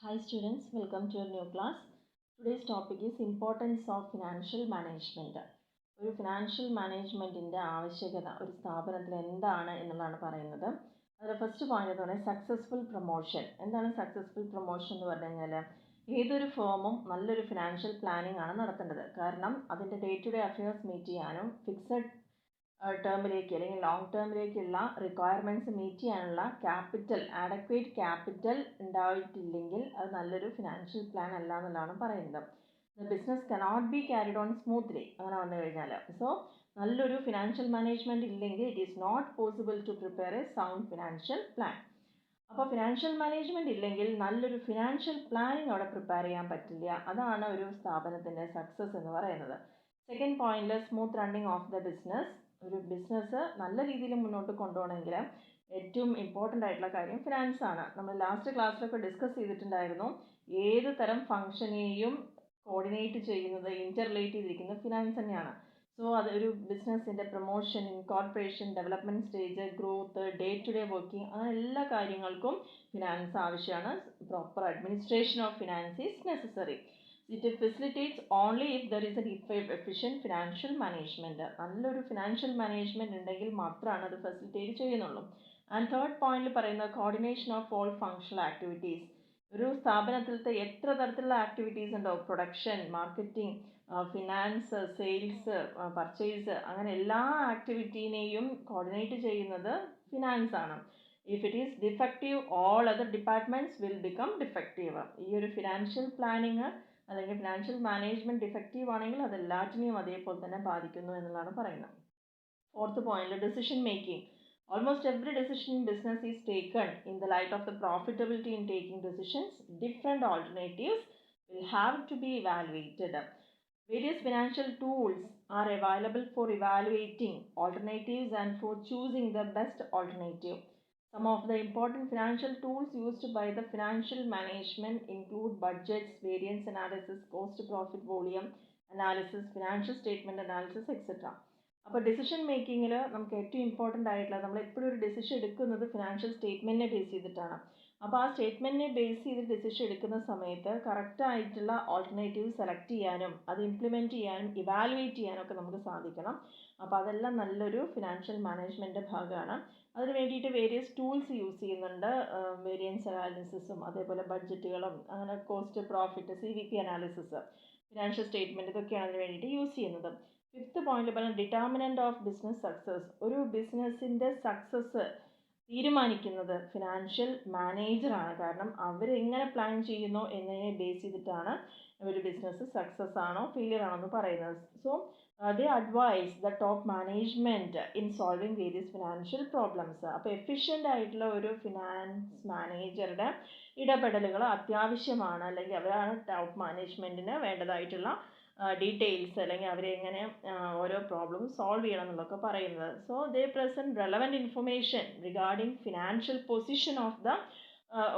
Hi students, welcome to your new class. Today's topic is importance of financial management. ഒരു financial മാനേജ്മെൻറ്റിൻ്റെ ആവശ്യകത ഒരു സ്ഥാപനത്തിൽ എന്താണ് എന്നുള്ളതാണ് പറയുന്നത്. അതിൽ ഫസ്റ്റ് പോയിന്റ് എന്ന് പറയുന്നത് സക്സസ്ഫുൾ പ്രൊമോഷൻ. എന്താണ് സക്സസ്ഫുൾ പ്രൊമോഷൻ എന്ന് പറഞ്ഞു കഴിഞ്ഞാൽ ഏതൊരു ഫേമും നല്ലൊരു ഫിനാൻഷ്യൽ പ്ലാനിംഗ് ആണ് നടത്തേണ്ടത്. കാരണം അതിൻ്റെ day to day affairs meet ചെയ്യാനും ഫിക്സഡ് ടേമിലേക്ക് അല്ലെങ്കിൽ ലോങ് ടേമിലേക്കുള്ള റിക്വയർമെൻറ്റ്സ് മീറ്റ് ചെയ്യാനുള്ള ആഡക്വേറ്റ് ക്യാപിറ്റൽ ഉണ്ടായിട്ടില്ലെങ്കിൽ അത് നല്ലൊരു ഫിനാൻഷ്യൽ പ്ലാൻ അല്ല എന്നുള്ളതാണ് പറയുന്നത്. The business cannot be carried on smoothly അങ്ങനെ വന്നു കഴിഞ്ഞാൽ. സോ നല്ലൊരു ഫിനാൻഷ്യൽ മാനേജ്മെൻറ്റ് ഇല്ലെങ്കിൽ it is not possible to prepare a sound financial plan. അപ്പോൾ ഫിനാൻഷ്യൽ മാനേജ്മെൻറ്റ് ഇല്ലെങ്കിൽ നല്ലൊരു ഫിനാൻഷ്യൽ പ്ലാനിങ് അവിടെ പ്രിപ്പയർ ചെയ്യാൻ പറ്റില്ല. അതാണ് ഒരു സ്ഥാപനത്തിൻ്റെ സക്സസ് എന്ന് പറയുന്നത്. സെക്കൻഡ് പോയിന്റിൽ smooth running of the business. ഒരു ബിസിനസ് നല്ല രീതിയിൽ മുന്നോട്ട് കൊണ്ടുപോകണമെങ്കിൽ ഏറ്റവും ഇമ്പോർട്ടൻ്റ് ആയിട്ടുള്ള കാര്യം ഫിനാൻസ് ആണ്. നമ്മൾ ലാസ്റ്റ് ക്ലാസ്സിലൊക്കെ ഡിസ്കസ് ചെയ്തിട്ടുണ്ടായിരുന്നു. ഏത് തരം ഫംഗ്ഷനെയും കോർഡിനേറ്റ് ചെയ്യുന്നത് റിലേറ്റ് ചെയ്തിരിക്കുന്നത് ഫിനാൻസ് തന്നെയാണ്. സോ അത് ഒരു ബിസിനസ്സിൻ്റെ promotion, incorporation, development stage, growth, day to day working അങ്ങനെ എല്ലാ കാര്യങ്ങൾക്കും ഫിനാൻസ് ആവശ്യമാണ്. Proper administration of finance is necessary. It facilitates only if there is an efficient financial management. നല്ലൊരു ഫിനാൻഷ്യൽ മാനേജ്മെൻറ്റ് ഉണ്ടെങ്കിൽ മാത്രമാണ് അത് ഫെസിലിറ്റേറ്റ് ചെയ്യുന്നുള്ളൂ. ആൻഡ് തേർഡ് പോയിന്റിൽ പറയുന്ന coordination of all functional activities. ഒരു സ്ഥാപനത്തിലത്തെ എത്ര തരത്തിലുള്ള ആക്ടിവിറ്റീസ് ഉണ്ടോ, production, marketing, finance, sales, purchase, അങ്ങനെ എല്ലാ ആക്ടിവിറ്റീനെയും കോർഡിനേറ്റ് ചെയ്യുന്നത് ഫിനാൻസ് ആണ്. If it is defective all other departments will become defective. ഈ ഒരു ഫിനാൻഷ്യൽ പ്ലാനിങ് അല്ലെങ്കിൽ ഫിനാൻഷ്യൽ മാനേജ്മെൻറ്റ് ഡിഫക്റ്റീവ് ആണെങ്കിൽ അതെല്ലാറ്റിനെയും അതേപോലെ തന്നെ ബാധിക്കുന്നു എന്നുള്ളതാണ് പറയുന്നത്. ഫോർത്ത് പോയിന്റിൽ decision making. Almost every decision in business is taken in the light of the profitability. In taking decisions, different alternatives will have to be evaluated. Various financial tools are available for evaluating alternatives and for choosing the best alternative. Some of the important financial tools used by the financial management include budgets, variance analysis, cost profit volume analysis, financial statement analysis, etc. അപ്പോൾ decision മേക്കിങ്ങിൽ നമുക്ക് ഏറ്റവും important ആയിട്ടുള്ള നമ്മൾ എപ്പോഴും ഒരു decision എടുക്കുന്നത് financial സ്റ്റേറ്റ്മെൻറ്റിനെ base ചെയ്തിട്ടാണ്. അപ്പോൾ ആ സ്റ്റേറ്റ്മെൻറ്റിനെ ബേസ് ചെയ്ത് ഡിസിഷൻ എടുക്കുന്ന സമയത്ത് കറക്റ്റായിട്ടുള്ള ഓൾട്ടർനേറ്റീവ് സെലക്ട് ചെയ്യാനും അത് ഇംപ്ലിമെൻറ്റ് ചെയ്യാനും ഇവാലുവേറ്റ് ചെയ്യാനും ഒക്കെ നമുക്ക് സാധിക്കണം. അപ്പോൾ അതെല്ലാം നല്ലൊരു ഫിനാൻഷ്യൽ മാനേജ്മെൻറ്റിൻ്റെ ഭാഗമാണ്. അതിന് വേണ്ടിയിട്ട് വേരിയസ് ടൂൾസ് യൂസ് ചെയ്യുന്നുണ്ട്. വേരിയൻസ് അനാലിസിസും അതേപോലെ ബഡ്ജറ്റുകളും അങ്ങനെ cost profit, CVP analysis, financial statement ഇതൊക്കെയാണ് അതിന് വേണ്ടിയിട്ട് യൂസ് ചെയ്യുന്നത്. ഫിഫ്ത്ത് പോയിന്റ് പറഞ്ഞാൽ ഡിറ്റർമിനൻ്റ് ഓഫ് ബിസിനസ് സക്സസ്. ഒരു ബിസിനസ്സിൻ്റെ സക്സസ് തീരുമാനിക്കുന്നത് ഫിനാൻഷ്യൽ മാനേജറാണ്. കാരണം അവരെങ്ങനെ പ്ലാൻ ചെയ്യുന്നു എന്നതിനെ ബേസ് ചെയ്തിട്ടാണ് ഒരു ബിസിനസ് സക്സസ് ആണോ ഫെയിലിയർ ആണോ എന്ന് പറയുന്നത്. So they advise the top management in solving various financial problems. അപ്പോൾ എഫിഷ്യൻ്റ് ആയിട്ടുള്ള ഒരു ഫിനാൻസ് മാനേജറുടെ ഇടപെടലുകൾ അത്യാവശ്യമാണ്. അല്ലെങ്കിൽ അവരാണ് ടോപ്പ് മാനേജ്മെൻറ്റിന് വേണ്ടതായിട്ടുള്ള ഡീറ്റെയിൽസ് അല്ലെങ്കിൽ അവരെങ്ങനെ ഓരോ പ്രോബ്ലം സോൾവ് ചെയ്യണം എന്നുള്ളതൊക്കെ പറയുന്നത്. So they present relevant information regarding financial position of the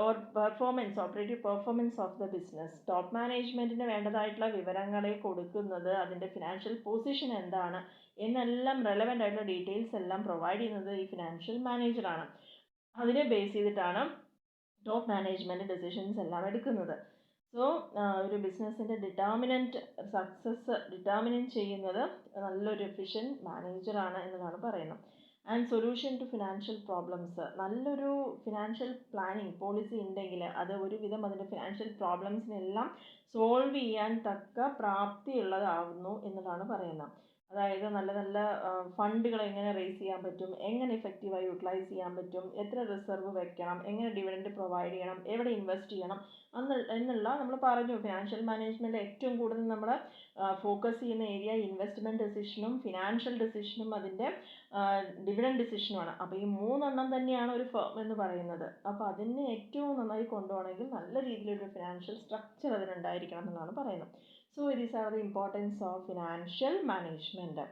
or performance, operative performance of the business. Top മാനേജ്മെൻറ്റിന് വേണ്ടതായിട്ടുള്ള വിവരങ്ങളെ കൊടുക്കുന്നത് അതിൻ്റെ ഫിനാൻഷ്യൽ പൊസിഷൻ എന്താണ് എന്നെല്ലാം റെലവൻ്റ് ആയിട്ടുള്ള ഡീറ്റെയിൽസ് എല്ലാം പ്രൊവൈഡ് ചെയ്യുന്നത് ഈ ഫിനാൻഷ്യൽ മാനേജറാണ്. അതിനെ ബേസ് ചെയ്തിട്ടാണ് ടോപ്പ് മാനേജ്മെൻറ്റ് ഡിസിഷൻസ് എല്ലാം എടുക്കുന്നത്. സോ ഒരു ബിസിനസ്സിൻ്റെ സക്സസ് ഡിറ്റർമിനേറ്റ് ചെയ്യുന്നത് നല്ലൊരു എഫിഷ്യൻറ്റ് മാനേജറാണ് എന്നതാണ് പറയുന്നത്. And solution to financial problems. നല്ലൊരു ഫിനാൻഷ്യൽ പ്ലാനിങ് പോളിസി ഉണ്ടെങ്കിൽ അത് ഒരുവിധം അതിൻ്റെ ഫിനാൻഷ്യൽ പ്രോബ്ലംസിനെല്ലാം സോൾവ് ചെയ്യാൻ തക്ക പ്രാപ്തിയുള്ളതാവുന്നു എന്നതാണ് പറയുന്നത്. അതായത് നല്ല നല്ല ഫണ്ടുകൾ എങ്ങനെ റേസ് ചെയ്യാൻ പറ്റും, എങ്ങനെ ഇഫക്റ്റീവായി യൂട്ടിലൈസ് ചെയ്യാൻ പറ്റും, എത്ര റിസർവ് വെക്കണം, എങ്ങനെ ഡിവിഡൻഡ് പ്രൊവൈഡ് ചെയ്യണം, എവിടെ ഇൻവെസ്റ്റ് ചെയ്യണം എന്നുള്ള നമ്മൾ പറഞ്ഞു. ഫിനാൻഷ്യൽ മാനേജ്മെൻറ്റ് ഏറ്റവും കൂടുതൽ നമ്മൾ ഫോക്കസ് ചെയ്യുന്ന ഏരിയ ഇൻവെസ്റ്റ്മെൻറ്റ് ഡിസിഷനും ഫിനാൻഷ്യൽ ഡിസിഷനും അതിൻ്റെ ഡിവിഡൻഡ് ഡിസിഷനുമാണ്. അപ്പോൾ ഈ മൂന്നെണ്ണം തന്നെയാണ് ഒരു ഫേം എന്ന് പറയുന്നത്. അപ്പോൾ അതിനെ ഏറ്റവും നന്നായി കൊണ്ടുപോകണമെങ്കിൽ നല്ല രീതിയിലൊരു ഫിനാൻഷ്യൽ സ്ട്രക്ചർ അതിനുണ്ടായിരിക്കണം എന്നുള്ളതാണ് പറയുന്നത്. So these are the importance of financial management.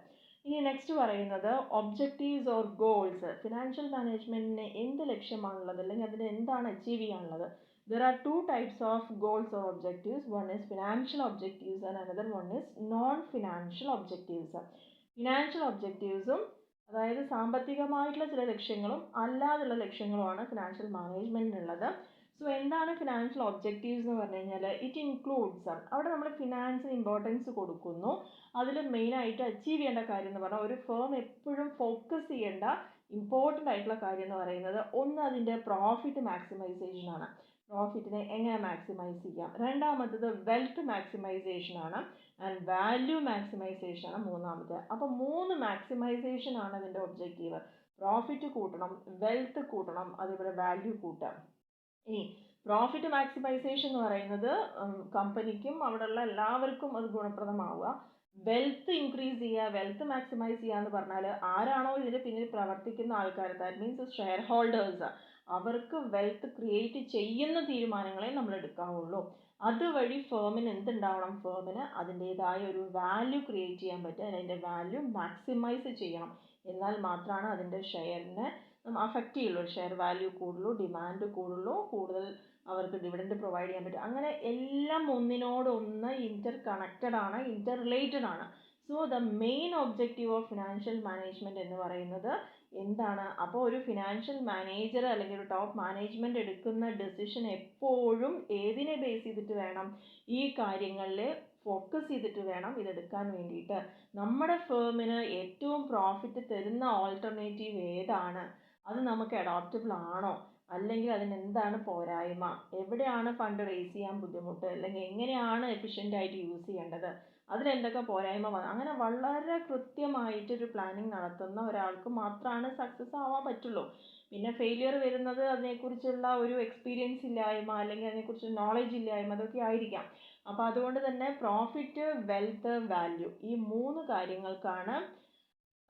ഇനി നെക്സ്റ്റ് പറയുന്നത് ഒബ്ജക്റ്റീവ്സ് ഓർ ഗോൾസ്. ഫിനാൻഷ്യൽ മാനേജ്മെൻറ്റിന് എന്ത് ലക്ഷ്യമാണുള്ളത് അല്ലെങ്കിൽ അതിന് എന്താണ് അച്ചീവ് ചെയ്യാനുള്ളത്. There are two types of goals or objectives. One is financial objectives and another one is non-financial objectives. Financial ഒബ്ജക്റ്റീവ്സും അതായത് സാമ്പത്തികമായിട്ടുള്ള ചില ലക്ഷ്യങ്ങളും അല്ലാതുള്ള ലക്ഷ്യങ്ങളുമാണ് ഫിനാൻഷ്യൽ മാനേജ്മെൻറ്റിനുള്ളത്. സോ എന്താണ് ഫിനാൻഷ്യൽ ഒബ്ജക്റ്റീവ്സ് എന്ന് പറഞ്ഞു കഴിഞ്ഞാൽ ഇറ്റ് ഇൻക്ലൂഡ്സ്, അവിടെ നമ്മൾ ഫിനാൻസിന് ഇമ്പോർട്ടൻസ് കൊടുക്കുന്നു. അതിൽ മെയിനായിട്ട് അച്ചീവ് ചെയ്യേണ്ട കാര്യം എന്ന് പറഞ്ഞാൽ ഒരു ഫേം എപ്പോഴും ഫോക്കസ് ചെയ്യേണ്ട ഇമ്പോർട്ടൻ്റ് ആയിട്ടുള്ള കാര്യം എന്ന് പറയുന്നത് ഒന്ന് അതിൻ്റെ പ്രോഫിറ്റ് മാക്സിമൈസേഷൻ ആണ്. പ്രോഫിറ്റിനെ എങ്ങനെ മാക്സിമൈസ് ചെയ്യാം. രണ്ടാമത്തത് വെൽത്ത് മാക്സിമൈസേഷൻ ആണ്. ആൻഡ് വാല്യൂ മാക്സിമൈസേഷൻ ആണ് മൂന്നാമത്. അപ്പോൾ 3 മാക്സിമൈസേഷൻ ആണ് അതിൻ്റെ ഒബ്ജക്റ്റീവ്. പ്രോഫിറ്റ് കൂട്ടണം, വെൽത്ത് കൂട്ടണം, അതുപോലെ വാല്യൂ കൂട്ടാം. ഇനി പ്രോഫിറ്റ് മാക്സിമൈസേഷൻ എന്ന് പറയുന്നത് കമ്പനിക്കും അവിടെയുള്ള എല്ലാവർക്കും അത് ഗുണപ്രദമാവുക. വെൽത്ത് ഇൻക്രീസ് ചെയ്യുക, വെൽത്ത് മാക്സിമൈസ് ചെയ്യുക എന്ന് പറഞ്ഞാൽ ആരാണോ ഇതിന് പിന്നിൽ പ്രവർത്തിക്കുന്ന ആൾക്കാർ, ദാറ്റ് മീൻസ് ഷെയർ ഹോൾഡേഴ്സ്, അവർക്ക് വെൽത്ത് ക്രിയേറ്റ് ചെയ്യുന്ന തീരുമാനങ്ങളെ നമ്മൾ എടുക്കാവുള്ളൂ. അതുവഴി ഫേമിന് എന്തുണ്ടാവണം, ഫേമിന് അതിൻ്റേതായ ഒരു വാല്യൂ ക്രിയേറ്റ് ചെയ്യാൻ പറ്റുക, അതിൻ്റെ വാല്യൂ മാക്സിമൈസ് ചെയ്യണം. എന്നാൽ മാത്രമാണ് അതിൻ്റെ ഷെയറിനെ അഫക്റ്റ് ചെയ്യുള്ളൂ. ഷെയർ വാല്യൂ കൂടുള്ളൂ, ഡിമാൻഡ് കൂടുള്ളൂ, കൂടുതൽ അവർക്ക് ഡിവിഡൻഡ് പ്രൊവൈഡ് ചെയ്യാൻ പറ്റും. അങ്ങനെ എല്ലാം ഒന്നിനോടൊന്ന് ഇൻ്റർ കണക്റ്റഡ് ആണ്, ഇൻ്റർ റിലേറ്റഡ് ആണ്. So the main objective of financial management എന്ന് പറയുന്നത് എന്താണ്? അപ്പോൾ ഒരു ഫിനാൻഷ്യൽ മാനേജർ അല്ലെങ്കിൽ ഒരു ടോപ്പ് മാനേജ്മെൻറ്റ് എടുക്കുന്ന ഡെസിഷൻ എപ്പോഴും ഏതിനെ ബേസ് ചെയ്തിട്ട് വേണം? ഈ കാര്യങ്ങളിൽ ഫോക്കസ് ചെയ്തിട്ട് വേണം ഇതെടുക്കാൻ വേണ്ടിയിട്ട്. നമ്മുടെ ഫേമിന് ഏറ്റവും പ്രോഫിറ്റ് തരുന്ന ഓൾട്ടർനേറ്റീവ് ഏതാണ്, അത് നമുക്ക് അഡോപ്റ്റബിൾ ആണോ, അല്ലെങ്കിൽ അതിനെന്താണ് പോരായ്മ, എവിടെയാണ് ഫണ്ട് റേസ് ചെയ്യാൻ ബുദ്ധിമുട്ട്, അല്ലെങ്കിൽ എങ്ങനെയാണ് എഫിഷ്യൻ്റായിട്ട് യൂസ് ചെയ്യേണ്ടത്, അതിലെന്തൊക്കെ പോരായ്മ അങ്ങനെ വളരെ കൃത്യമായിട്ടൊരു പ്ലാനിങ് നടത്തുന്ന ഒരാൾക്ക് മാത്രമാണ് സക്സസ് ആവാൻ പറ്റുള്ളൂ. പിന്നെ ഫെയിലിയർ വരുന്നത് അതിനെക്കുറിച്ചുള്ള ഒരു എക്സ്പീരിയൻസ് ഇല്ലായ്മ അല്ലെങ്കിൽ അതിനെക്കുറിച്ച് നോളജ് ഇല്ലായ്മ അതൊക്കെ ആയിരിക്കാം. അപ്പോൾ അതുകൊണ്ട് തന്നെ പ്രോഫിറ്റ്, വെൽത്ത്, വാല്യൂ ഈ 3 കാര്യങ്ങൾക്കാണ്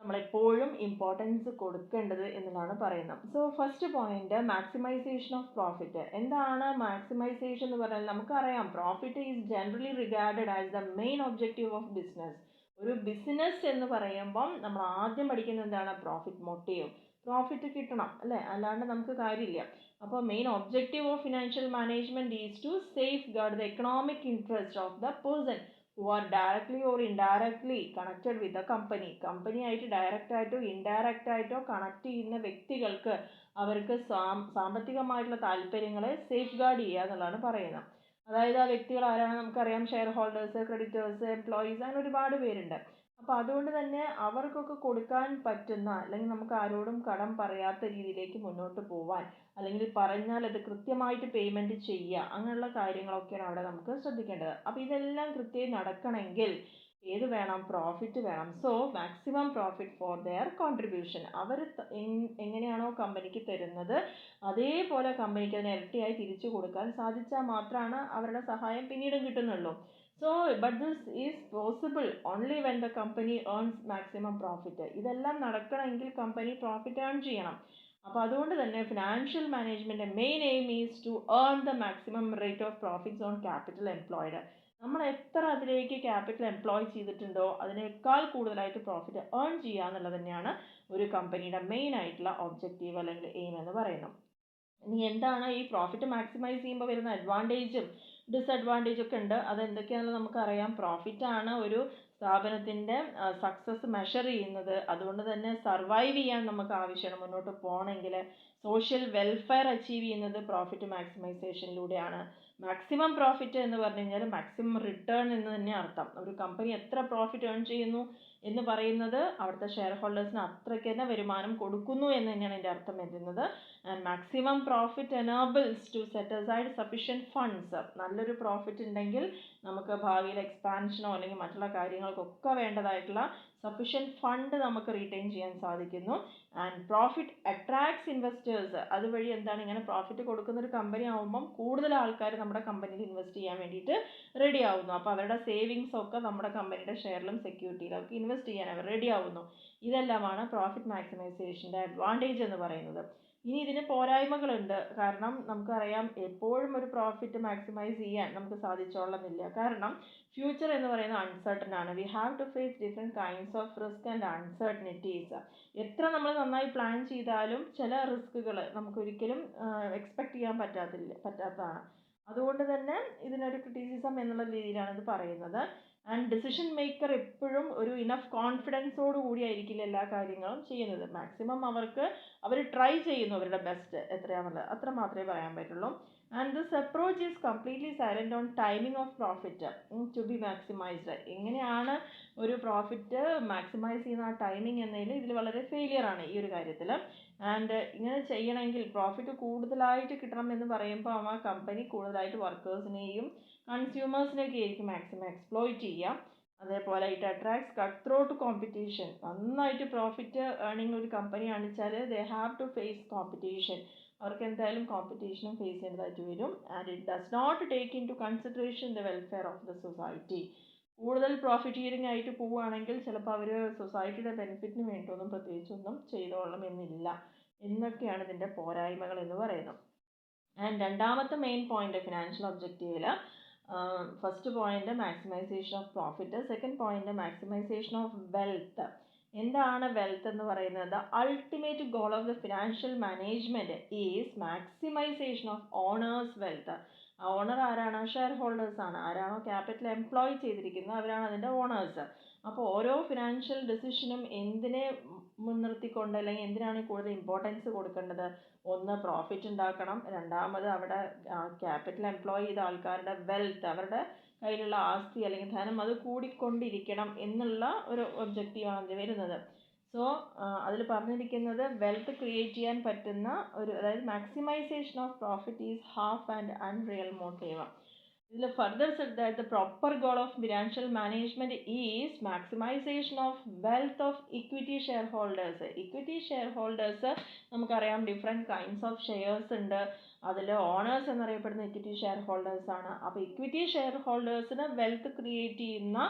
നമ്മളെപ്പോഴും ഇമ്പോർട്ടൻസ് കൊടുക്കേണ്ടത് എന്നുള്ളതാണ് പറയുന്നത്. So first point, maximisation of profit. എന്താണ് മാക്സിമൈസേഷൻ എന്ന് പറഞ്ഞാൽ നമുക്കറിയാം profit is generally regarded as the main objective of business. ഒരു ബിസിനസ് എന്ന് പറയുമ്പം നമ്മൾ ആദ്യം പഠിക്കുന്നത് എന്താണ്? Profit motive. പ്രോഫിറ്റ് കിട്ടണം അല്ലേ, അല്ലാണ്ട് നമുക്ക് കാര്യമില്ല. അപ്പോൾ main objective of financial management is to safeguard the economic interest of the person who are directly or indirectly connected with the company. കമ്പനിയായിട്ട് ഡയറക്റ്റ് ആയിട്ടോ ഇൻഡയറക്റ്റ് ആയിട്ടോ കണക്ട് ചെയ്യുന്ന വ്യക്തികൾക്ക് അവർക്ക് സാമ്പത്തികമായിട്ടുള്ള താല്പര്യങ്ങളെ സേഫ് ഗാർഡ് ചെയ്യുക എന്നുള്ളതാണ് പറയുന്നത്. അതായത് ആ വ്യക്തികൾ ആരാണ് നമുക്കറിയാം, ഷെയർ ഹോൾഡേഴ്സ്, ക്രെഡിറ്റേഴ്സ്, എംപ്ലോയീസ്, അങ്ങനെ ഒരുപാട് പേരുണ്ട്. അപ്പോൾ അതുകൊണ്ട് തന്നെ അവർക്കൊക്കെ കൊടുക്കാൻ പറ്റുന്ന അല്ലെങ്കിൽ നമുക്ക് ആരോടും കടം പറയാത്ത രീതിയിലേക്ക് മുന്നോട്ട് പോവാൻ, അല്ലെങ്കിൽ പറഞ്ഞാൽ അത് കൃത്യമായിട്ട് പേയ്മെൻറ്റ് ചെയ്യുക, അങ്ങനെയുള്ള കാര്യങ്ങളൊക്കെയാണ് അവിടെ നമുക്ക് ശ്രദ്ധിക്കേണ്ടത്. അപ്പോൾ ഇതെല്ലാം കൃത്യമായി നടക്കണമെങ്കിൽ ഏത് വേണം? പ്രോഫിറ്റ് വേണം. So maximum profit for their contribution. അവർ എങ്ങനെയാണോ കമ്പനിക്ക് തരുന്നത് അതേപോലെ കമ്പനിക്ക് അതിന് ഇരട്ടിയായി തിരിച്ചു കൊടുക്കാൻ സാധിച്ചാൽ മാത്രമാണ് അവരുടെ സഹായം പിന്നീടും കിട്ടുന്നുള്ളൂ. So, but this is possible only when the company earns maximum profit. ഇതെല്ലാം നടക്കണമെങ്കിൽ കമ്പനി പ്രോഫിറ്റ് ഏൺ ചെയ്യണം. അപ്പോൾ അതുകൊണ്ട് തന്നെ financial management main aim is to earn the maximum rate of profits on capital employed. നമ്മൾ എത്ര അതിലേക്ക് ക്യാപിറ്റൽ എംപ്ലോയ് ചെയ്തിട്ടുണ്ടോ അതിനേക്കാൾ കൂടുതലായിട്ട് പ്രോഫിറ്റ് ഏൺ ചെയ്യുക എന്നുള്ളത് തന്നെയാണ് ഒരു കമ്പനിയുടെ മെയിൻ ആയിട്ടുള്ള ഒബ്ജക്റ്റീവ് അല്ലെങ്കിൽ എയിം എന്ന് പറയുന്നത്. ഇനി എന്താണ് ഈ പ്രോഫിറ്റ് മാക്സിമൈസ് ചെയ്യുമ്പോൾ വരുന്ന അഡ്വാൻറ്റേജും ഡിസഡ്വാൻറ്റേജ് ഒക്കെ ഉണ്ട്. അതെന്തൊക്കെയാണെന്ന് നമുക്കറിയാം. പ്രോഫിറ്റാണ് ഒരു സ്ഥാപനത്തിൻ്റെ സക്സസ് മെഷർ ചെയ്യുന്നത്. അതുകൊണ്ട് തന്നെ സർവൈവ് ചെയ്യാൻ നമുക്ക് ആവശ്യമാണ്. മുന്നോട്ട് പോകണമെങ്കിൽ സോഷ്യൽ വെൽഫെയർ അച്ചീവ് ചെയ്യുന്നത് പ്രോഫിറ്റ് മാക്സിമൈസേഷനിലൂടെയാണ്. മാക്സിമം പ്രോഫിറ്റ് എന്ന് പറഞ്ഞു കഴിഞ്ഞാൽ മാക്സിമം റിട്ടേൺ എന്ന് തന്നെ അർത്ഥം. ഒരു കമ്പനി എത്ര പ്രോഫിറ്റ് ഏൺ ചെയ്യുന്നു എന്ന് പറയുന്നത് അവിടുത്തെ ഷെയർ ഹോൾഡേഴ്സിന് അത്രയ്ക്ക് തന്നെ വരുമാനം കൊടുക്കുന്നു എന്ന് തന്നെയാണ് എൻ്റെ അർത്ഥം വരുന്നത്. And maximum profit enables to set aside sufficient funds. നല്ലൊരു പ്രോഫിറ്റ് ഉണ്ടെങ്കിൽ നമുക്ക് ഭാവിയിൽ എക്സ്പാൻഷനോ അല്ലെങ്കിൽ മറ്റുള്ള കാര്യങ്ങൾക്കൊക്കെ വേണ്ടതായിട്ടുള്ള സഫിഷ്യൻറ്റ് ഫണ്ട് നമുക്ക് റീറ്റെയിൻ ചെയ്യാൻ സാധിക്കുന്നു. And profit attracts investors. അതുവഴി എന്താണ്, ഇങ്ങനെ പ്രോഫിറ്റ് കൊടുക്കുന്ന ഒരു കമ്പനി ആകുമ്പം കൂടുതൽ ആൾക്കാർ നമ്മുടെ കമ്പനിയിൽ ഇൻവെസ്റ്റ് ചെയ്യാൻ വേണ്ടിയിട്ട് റെഡി ആവുന്നു. അപ്പോൾ അവരുടെ സേവിങ്സ് ഒക്കെ നമ്മുടെ കമ്പനിയുടെ ഷെയറിലും സെക്യൂരിറ്റിയിലും ഒക്കെ ഇൻവെസ്റ്റ് ചെയ്യാൻ അവർ റെഡി ആവുന്നു. ഇതെല്ലാമാണ് പ്രോഫിറ്റ് മാക്സിമൈസേഷൻ്റെ അഡ്വാൻറ്റേജ് എന്ന് പറയുന്നത്. ഇനി ഇതിന് പോരായ്മകളുണ്ട്. കാരണം നമുക്കറിയാം എപ്പോഴും ഒരു പ്രോഫിറ്റ് മാക്സിമൈസ് ചെയ്യാൻ നമുക്ക് സാധിച്ചോളന്നില്ല. കാരണം ഫ്യൂച്ചർ എന്ന് പറയുന്നത് അൺസർട്ടൺ ആണ്. We have to face different kinds of risk and uncertainties. എത്ര നമ്മൾ നന്നായി പ്ലാൻ ചെയ്താലും ചില റിസ്കുകൾ നമുക്കൊരിക്കലും എക്സ്പെക്റ്റ് ചെയ്യാൻ പറ്റാത്തതാണ്. അതുകൊണ്ട് തന്നെ ഇതിനൊരു ക്രിറ്റിസിസം എന്നുള്ള രീതിയിലാണ് ഇത് പറയുന്നത്. ആൻഡ് ഡിസിഷൻ മേക്കർ എപ്പോഴും ഒരു ഇനഫ് കോൺഫിഡൻസോട് കൂടിയായിരിക്കില്ല എല്ലാ കാര്യങ്ങളും ചെയ്യുന്നത്. മാക്സിമം അവർ ട്രൈ ചെയ്യുന്നു അവരുടെ ബെസ്റ്റ് എത്രയാണെന്നുള്ളത്, അത്ര മാത്രമേ പറയാൻ പറ്റുള്ളൂ. And this approach is completely silent on timing of profit to be maximised. എങ്ങനെയാണ് ഒരു പ്രോഫിറ്റ് മാക്സിമൈസ് ചെയ്യുന്ന ആ ടൈമിംഗ് എന്നതിൽ ഇതിൽ വളരെ ഫെയിലിയർ ആണ് ഈ ഒരു കാര്യത്തിൽ. ആൻഡ് ഇങ്ങനെ ചെയ്യണമെങ്കിൽ പ്രോഫിറ്റ് കൂടുതലായിട്ട് കിട്ടണം എന്ന് പറയുമ്പോൾ ആ കമ്പനി കൂടുതലായിട്ട് വർക്കേഴ്സിനെയും കൺസ്യൂമേഴ്സിനെയൊക്കെ ആയിരിക്കും മാക്സിമം എക്സ്പ്ലോയിറ്റ് ചെയ്യുക. അതേപോലെ it attracts cut throat competition. നന്നായിട്ട് പ്രോഫിറ്റ് ഏർണിംഗ് ഒരു കമ്പനി കാണിച്ചാൽ they have to face competition. അവർക്ക് എന്തായാലും കോമ്പറ്റീഷനും ഫേസ് ചെയ്യേണ്ടതായിട്ട് വരും. And it does not take into consideration the welfare of the society. കൂടുതൽ പ്രോഫിറ്റീറിംഗ് ആയിട്ട് പോവുകയാണെങ്കിൽ ചിലപ്പോൾ അവർ സൊസൈറ്റിയുടെ ബെനിഫിറ്റിന് വേണ്ടിയൊന്നും പ്രത്യേകിച്ചൊന്നും ചെയ്തോളണം എന്നില്ല എന്നൊക്കെയാണ് ഇതിൻ്റെ പോരായ്മകൾ എന്ന് പറയുന്നത്. ആൻഡ് രണ്ടാമത്തെ മെയിൻ പോയിന്റ് ഫിനാൻഷ്യൽ ഒബ്ജക്റ്റീവിൽ first point maximisation of profit, second point maximisation of wealth. എന്താണ് വെൽത്ത് എന്ന് പറയുന്നത്? Ultimate goal of the financial management is maximisation of owner's wealth. ആ ഓണർ ആരാണ്? ഷെയർ ഹോൾഡേഴ്സ് ആണ്. ആരാണോ ക്യാപിറ്റൽ എംപ്ലോയ് ചെയ്തിരിക്കുന്നത് അവരാണ് അതിൻ്റെ ഓണേഴ്സ്. അപ്പോൾ ഓരോ ഫിനാൻഷ്യൽ ഡിസിഷനും എന്തിനെ മുൻനിർത്തിക്കൊണ്ട് അല്ലെങ്കിൽ എന്തിനാണ് കൂടുതൽ ഇമ്പോർട്ടൻസ് കൊടുക്കേണ്ടത്? ഒന്ന് പ്രോഫിറ്റ് ഉണ്ടാക്കണം, രണ്ടാമത് അവിടെ ക്യാപിറ്റൽ എംപ്ലോയ് ചെയ്ത ആൾക്കാരുടെ വെൽത്ത്, അവരുടെ കയ്യിലുള്ള ആസ്തി അല്ലെങ്കിൽ ധനം അത് കൂടിക്കൊണ്ടിരിക്കണം എന്നുള്ള ഒരു ഒബ്ജക്റ്റീവാണ് അതിൽ വരുന്നത്. സോ അതിൽ പറഞ്ഞിരിക്കുന്നത് വെൽത്ത് ക്രിയേറ്റ് ചെയ്യാൻ പറ്റുന്ന ഒരു, അതായത് maximisation of profit is half and unreal motive. ഇതിൽ further said that the proper goal of financial management is maximisation of wealth of equity shareholders. Equity shareholders നമുക്കറിയാം different kinds of shares ഉണ്ട്. അതിൽ owners എന്നറിയപ്പെടുന്ന equity shareholders ആണ്. അപ്പോൾ equity ഷെയർ ഹോൾഡേഴ്സിന് wealth create ചെയ്യുന്ന